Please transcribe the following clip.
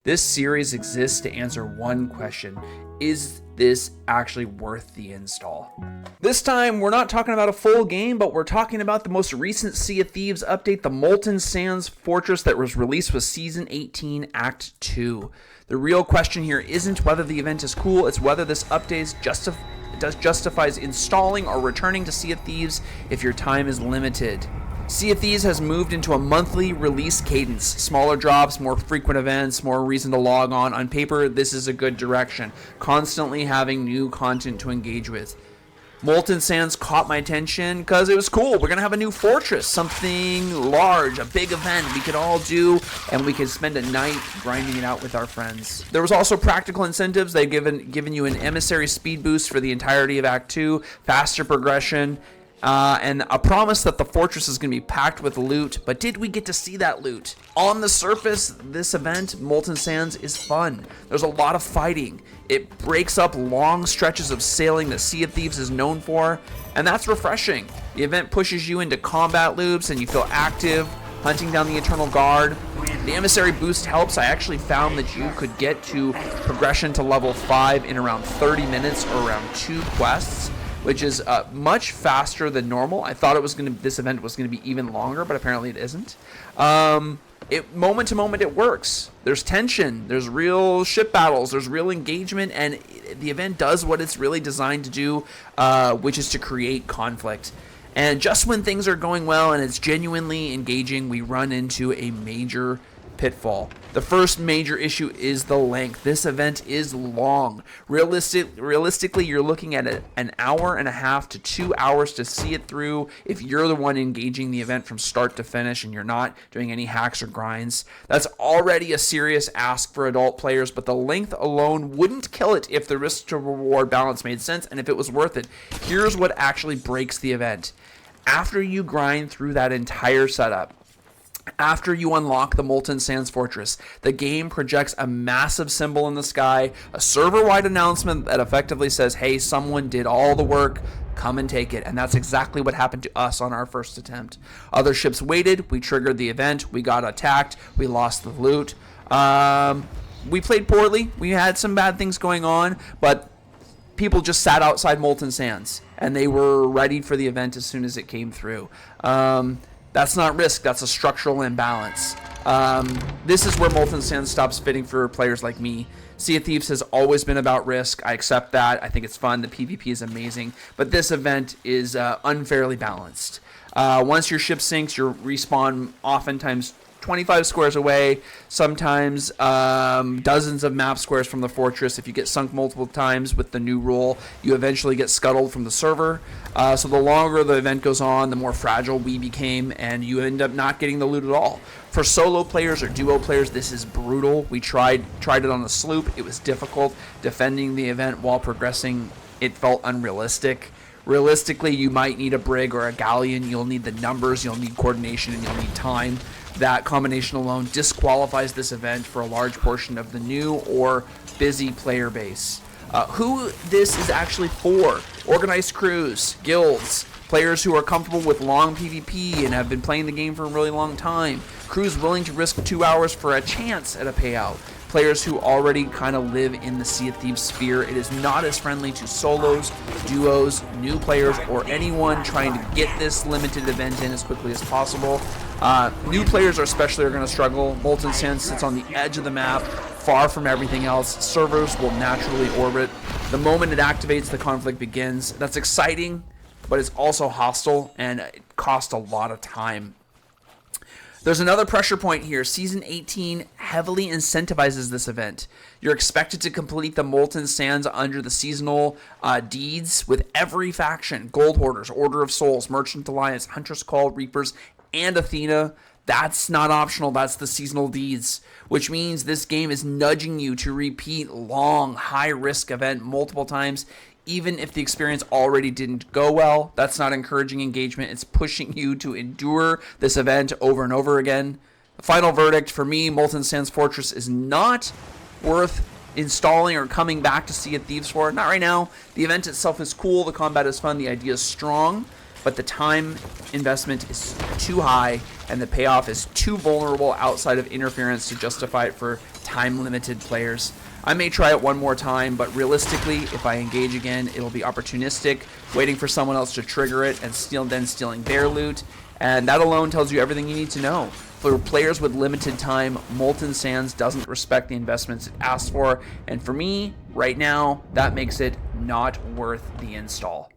This series exists to answer one question: is this actually worth the install? This time, we're not talking about a full game, but we're talking about the most recent Sea of Thieves update, the Molten Sands Fortress that was released with Season 18, Act 2. The real question here isn't whether the event is cool, it's whether this update justifies installing or returning to Sea of Thieves if your time is limited. Sea of Thieves has moved into a monthly release cadence. Smaller drops, more frequent events, more reason to log on. On paper, this is a good direction. Constantly having new content to engage with. Molten Sands caught my attention because it was cool. We're going to have a new fortress, something large, a big event we could all do, and we could spend a night grinding it out with our friends. There was also practical incentives. They've given you an emissary speed boost for the entirety of Act 2, faster progression, and a promise that the fortress is going to be packed with loot. But did we get to see that loot? On the surface, this event, Molten Sands, is fun. There's a lot of fighting. It breaks up long stretches of sailing that Sea of Thieves is known for, and that's refreshing. The event pushes you into combat loops, and you feel active, hunting down the Eternal Guard. The emissary boost helps. I actually found that you could get to progression to level 5 in around 30 minutes or around 2 quests, which is much faster than normal. I thought this event was going to be even longer, but apparently it isn't. Moment to moment, it works. There's tension. There's real ship battles. There's real engagement, and the event does what it's really designed to do, which is to create conflict. And just when things are going well and it's genuinely engaging, we run into a major pitfall. The first major issue is the length. This event is long. Realistically, you're looking at an hour and a half to 2 hours to see it through if you're the one engaging the event from start to finish and you're not doing any hacks or grinds. That's already a serious ask for adult players, but the length alone wouldn't kill it if the risk to reward balance made sense and if it was worth it. Here's what actually breaks the event. After you grind through that entire setup, after you unlock the Molten Sands Fortress, the game projects a massive symbol in the sky, a server-wide announcement that effectively says, hey, someone did all the work, come and take it. And that's exactly what happened to us on our first attempt. Other ships waited, we triggered the event, we got attacked, we lost the loot. We played poorly, we had some bad things going on, but people just sat outside Molten Sands, and they were ready for the event as soon as it came through. That's not risk, that's a structural imbalance. This is where Molten Sands stops fitting for players like me. Sea of Thieves has always been about risk. I accept that. I think it's fun. The PvP is amazing. But this event is unfairly balanced. Once your ship sinks, you respawn oftentimes 25 squares away, sometimes dozens of map squares from the fortress. If you get sunk multiple times with the new rule, you eventually get scuttled from the server. So the longer the event goes on, the more fragile we became, and you end up not getting the loot at all. For solo players or duo players, this is brutal. We tried it on a sloop. It was difficult. Defending the event while progressing, it felt unrealistic. Realistically, you might need a brig or a galleon. You'll need the numbers, you'll need coordination, and you'll need time. That combination alone disqualifies this event for a large portion of the new or busy player base. Who this is actually for: organized crews, guilds, players who are comfortable with long PvP and have been playing the game for a really long time, crews willing to risk 2 hours for a chance at a payout, players who already kind of live in the Sea of Thieves sphere. It is not as friendly to solos, duos, new players, or anyone trying to get this limited event in as quickly as possible. New players especially are going to struggle. Molten Sands sits on the edge of the map, far from everything else. Servers will naturally orbit. The moment it activates, the conflict begins. That's exciting, but it's also hostile, and it costs a lot of time. There's another pressure point here. Season 18 heavily incentivizes this event. You're expected to complete the Molten Sands under the seasonal deeds with every faction: Gold Hoarders, Order of Souls, Merchant Alliance, Huntress Call, Reapers, and Athena. That's not optional. That's the seasonal deeds, which means this game is nudging you to repeat long, high-risk event multiple times, even if the experience already didn't go well. That's not encouraging engagement. It's pushing you to endure this event over and over again. The final verdict for me: Molten Sands Fortress is not worth installing or coming back to Sea of Thieves for. Not right now. The event itself is cool. The combat is fun. The idea is strong. But the time investment is too high, and the payoff is too vulnerable outside of interference to justify it for time-limited players. I may try it one more time, but realistically, if I engage again, it'll be opportunistic, waiting for someone else to trigger it and then stealing their loot, and that alone tells you everything you need to know. For players with limited time, Molten Sands doesn't respect the investments it asks for, and for me, right now, that makes it not worth the install.